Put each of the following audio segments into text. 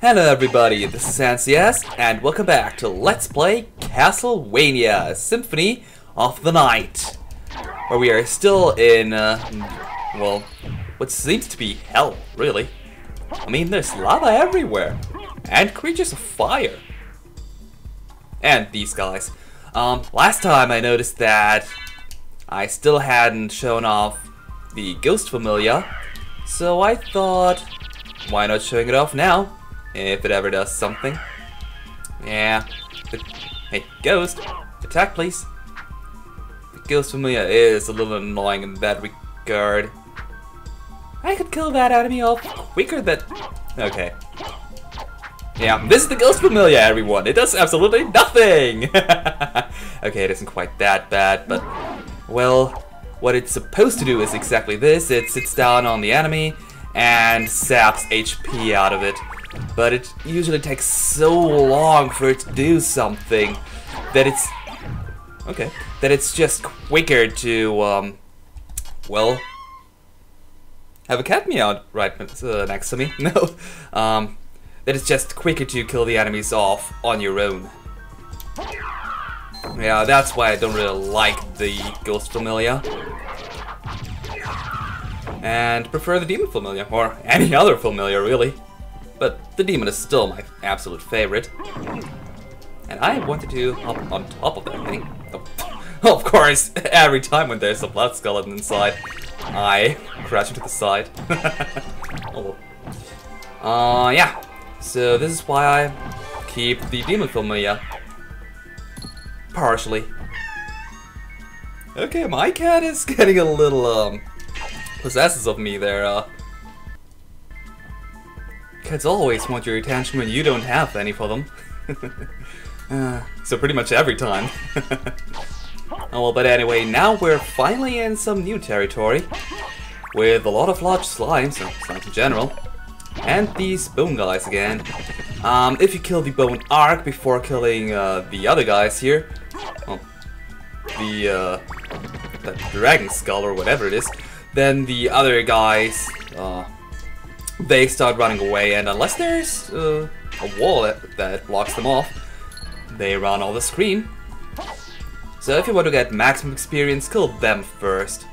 Hello everybody, this is NCS, and welcome back to Let's Play CastleVania, Symphony of the Night, where we are still in, well, what seems to be hell, really. I mean, there's lava everywhere, and creatures of fire. And these guys. Last time I noticed that I still hadn't shown off the Ghost Familia, so I thought, why not showing it off now? If it ever does something. Yeah. Hey, Ghost! Attack, please! The Ghost Familia is a little annoying in that regard. I could kill that enemy off quicker than... Okay. Yeah, this is the Ghost Familia, everyone! It does absolutely nothing! Okay, it isn't quite that bad, but... Well, what it's supposed to do is exactly this. It sits down on the enemy and saps HP out of it. But it usually takes so long for it to do something that it's... Okay. That it's just quicker to, well... Have a cat meow right next to me. No. That it's just quicker to kill the enemies off on your own. Yeah, that's why I don't really like the Ghost Familia. And prefer the Demon Familia, or any other Familia, really. But the demon is still my absolute favorite. And I wanted to hop on top of that thing. Oh, of course, every time when there's a blood skeleton inside, I crash into the side. Oh. Yeah. So this is why I keep the demon familia. Partially. Okay, my cat is getting a little, possessive of me there, Cats always want your attention when you don't have any for them. So pretty much every time. Oh well, but anyway, now we're finally in some new territory. With a lot of large slimes, or slimes in general. And these bone guys again. If you kill the bone arc before killing the other guys here, well, that dragon skull or whatever it is, then the other guys, they start running away, and unless there's a wall that blocks them off, they run off the screen. So if you want to get maximum experience, kill them first.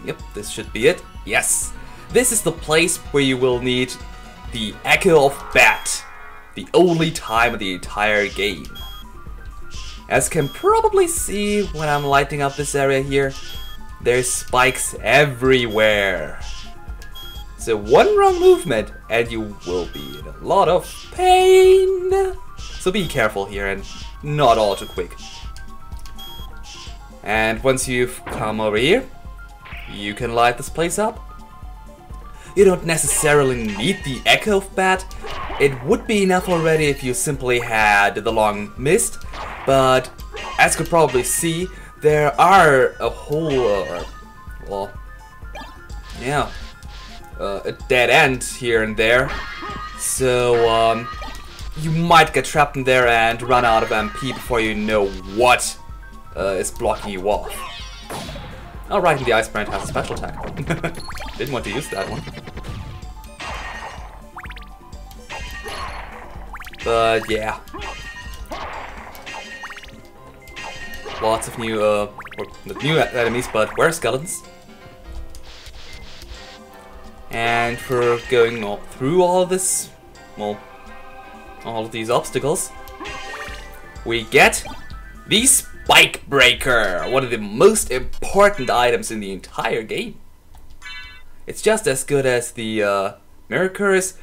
Yep, this should be it. Yes! This is the place where you will need the Echo of Bat, the only time of the entire game. As you can probably see when I'm lighting up this area here, there's spikes everywhere. So one wrong movement and you will be in a lot of pain. So be careful here and not all too quick. And once you've come over here, you can light this place up. You don't necessarily need the Echo of Bat. It would be enough already if you simply had the long mist, but as you could probably see, there are a whole, well, yeah, a dead end here and there. So, you might get trapped in there and run out of MP before you know what is blocking you off. Oh, right, and the Ice Brand has a special attack. Didn't want to use that one. But, yeah. Lots of new, not new enemies, but were skeletons. And for going through all of this, well, all of these obstacles, we get the Spike Breaker, one of the most important items in the entire game. It's just as good as the Mirror Curse,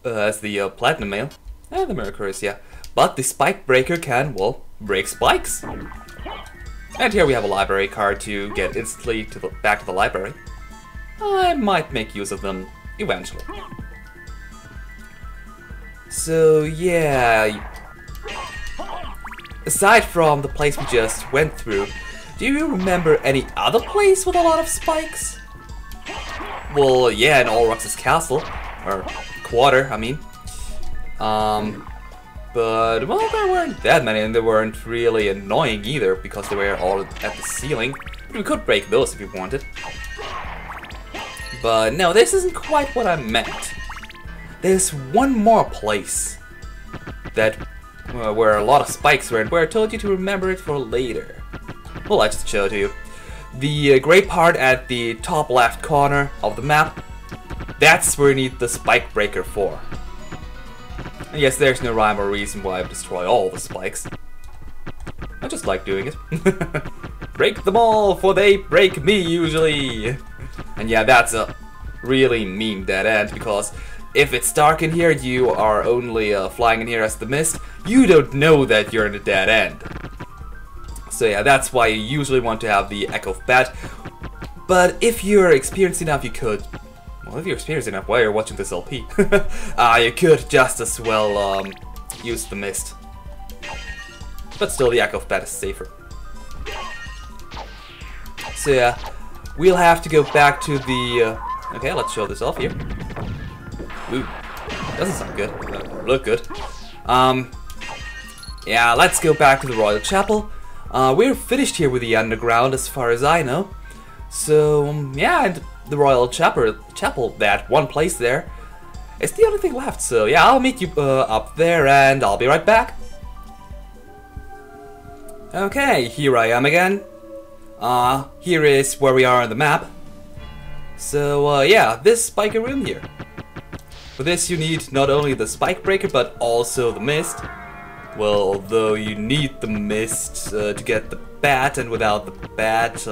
as the Platinum Mail, and the Mirror Curse, yeah. But the Spike Breaker can, well, break spikes. And here we have a library card to get instantly to back to the library. I might make use of them eventually. So yeah, aside from the place we just went through, do you remember any other place with a lot of spikes? Well, yeah, in Olrox's castle, or quarter, I mean. But, well, there weren't that many, and they weren't really annoying either, because they were all at the ceiling. We could break those if we wanted. But no, this isn't quite what I meant. There's one more place that where a lot of spikes were, and where I told you to remember it for later. Well, I just showed you. The gray part at the top left corner of the map, that's where you need the spike breaker for. And yes, there's no rhyme or reason why I would destroy all the spikes. I just like doing it. Break them all, for they break me usually. And yeah, that's a really mean dead end, because if it's dark in here, you are only flying in here as the mist. You don't know that you're in a dead end. So yeah, that's why you usually want to have the Echo of Bat. But if you're experienced enough, you could... Well, if you're experienced enough while you're watching this LP, you could just as well use the mist. But still, the Echo of Bat is safer. So yeah, we'll have to go back to the... okay, let's show this off here. Ooh, doesn't sound good. Look good. Yeah, let's go back to the Royal Chapel. We're finished here with the underground, as far as I know. So yeah, and the Royal Chapel, that one place there, is the only thing left. So yeah, I'll meet you up there, and I'll be right back. Okay, here I am again. Here is where we are on the map. So yeah, this spiker room here. For this you need not only the spike breaker, but also the mist. Well, although you need the mist to get the bat, and without the bat,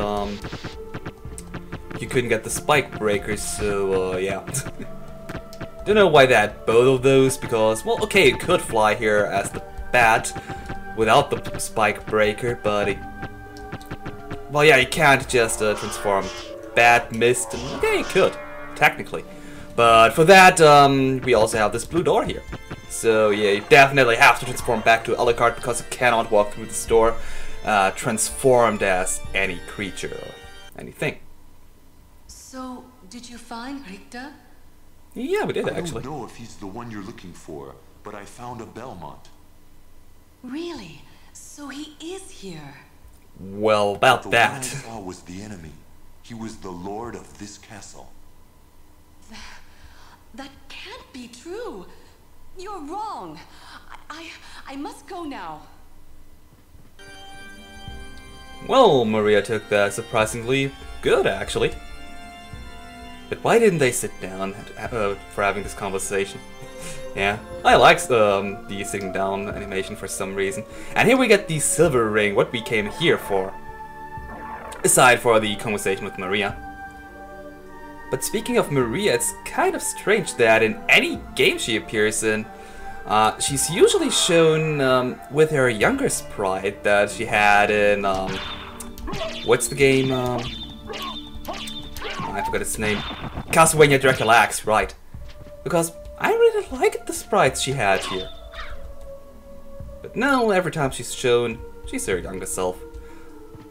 you couldn't get the spike breaker, so yeah. Don't know why that, both of those, because, well, okay, it could fly here as the bat without the spike breaker, but it, well, yeah, you can't just transform bat, mist, and okay, you could, technically. But for that, we also have this blue door here. So yeah, you definitely have to transform back to Alucard, because you cannot walk through this door transformed as any creature or anything. So, did you find Richter? Yeah, we did actually. I don't know if he's the one you're looking for, but I found a Belmont. Really? So he is here? Well, about that. The one I saw was the enemy. He was the lord of this castle. That can't be true. You're wrong. I must go now. Well, Maria took that surprisingly good, actually. But why didn't they sit down for having this conversation? Yeah, I like the sitting down animation for some reason. And here we get the silver ring, what we came here for. Aside for the conversation with Maria. But speaking of Maria, it's kind of strange that in any game she appears in, she's usually shown with her younger sprite that she had in, what's the game, I forgot its name, CastleVania Dracula X, right. Because I really liked the sprites she had here. But no, every time she's shown, she's her younger self.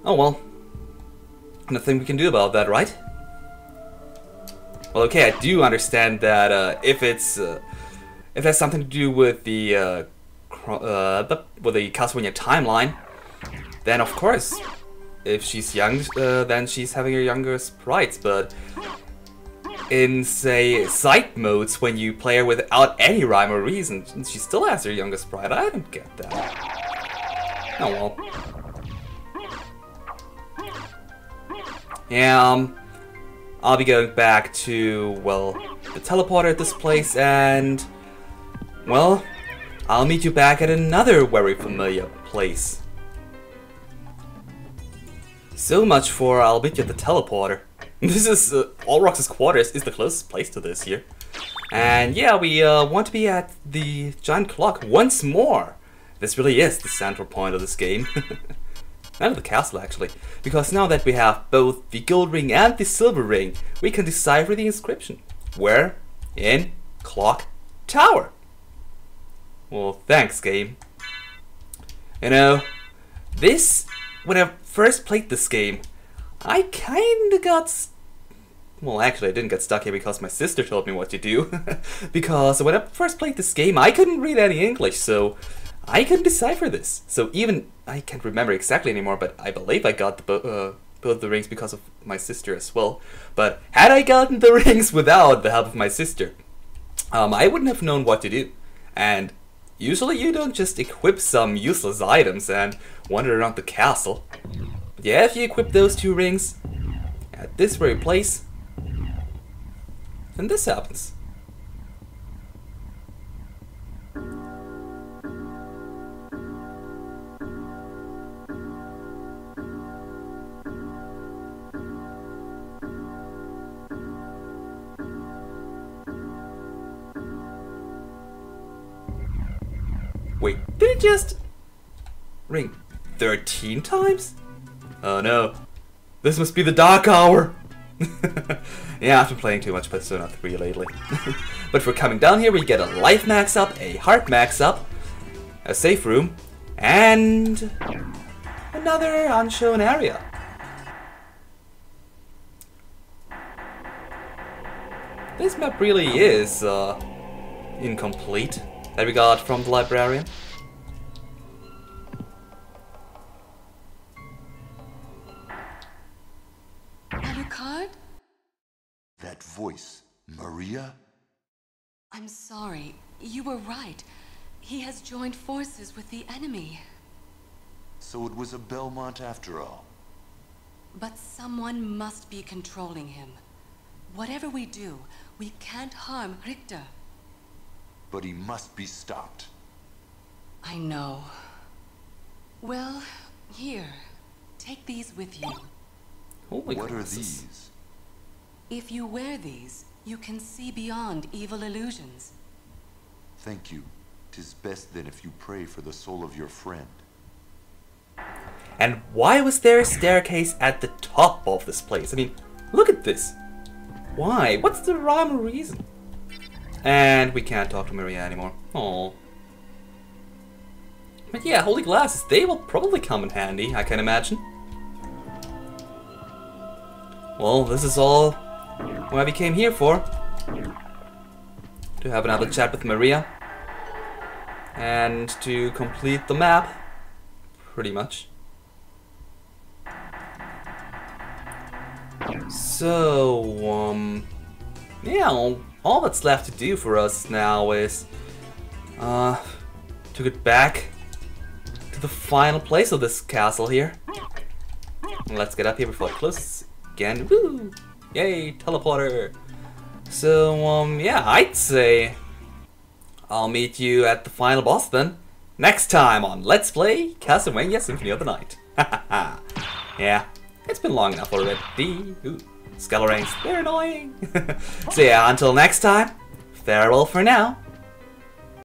Oh well, nothing we can do about that, right? Well, okay, I do understand that if it's if that's something to do with the CastleVania timeline, then of course, if she's young, then she's having her younger sprites. But in say side modes, when you play her without any rhyme or reason, she still has her younger sprite. I don't get that. Oh well. Yeah. I'll be going back to, well, the teleporter at this place, and, well, I'll meet you back at another very familiar place. So much for I'll meet you at the teleporter. This is, Olrox's quarters is the closest place to this here. And yeah, we want to be at the giant clock once more. This really is the central point of this game. And of the castle, actually, because now that we have both the gold ring and the silver ring, we can decipher the inscription. Where? In Clock Tower. Well, thanks, game. You know, this, when I first played this game, I kinda got... Well, actually, I didn't get stuck here because my sister told me what to do. Because when I first played this game, I couldn't read any English, so I couldn't decipher this. So even, I can't remember exactly anymore, but I believe I got the both the rings because of my sister as well. But had I gotten the rings without the help of my sister, I wouldn't have known what to do. And usually you don't just equip some useless items and wander around the castle. But yeah, if you equip those 2 rings at this very place, then this happens. Wait, did it just ring 13 times? Oh no, this must be the dark hour! Yeah, I've been playing too much Persona 3 lately. But for coming down here, we get a life max up, a heart max up, a safe room, and another unshown area. This map really is incomplete. That we got from the librarian. Alucard? That voice, Maria? I'm sorry. You were right. He has joined forces with the enemy. So it was a Belmont after all. But someone must be controlling him. Whatever we do, we can't harm Richter. But he must be stopped. I know. Well, here. Take these with you. Holy What are crosses. these? If you wear these, you can see beyond evil illusions. Thank you. 'Tis best then if you pray for the soul of your friend. And why was there a staircase at the top of this place? I mean, look at this. Why? What's the rhyme or reason? And we can't talk to Maria anymore. Oh. But yeah, holy glasses, they will probably come in handy, I can imagine. Well, this is all what we came here for. To have another chat with Maria. And to complete the map. Pretty much. So, yeah, all that's left to do for us now is to get back to the final place of this castle here. Let's get up here before it closes again. Woo! Yay, teleporter! So, yeah, I'd say I'll meet you at the final boss then. Next time on Let's Play CastleVania Symphony of the Night. Yeah, it's been long enough already. Ooh, Skull Rings, they're annoying. So yeah, until next time, farewell for now.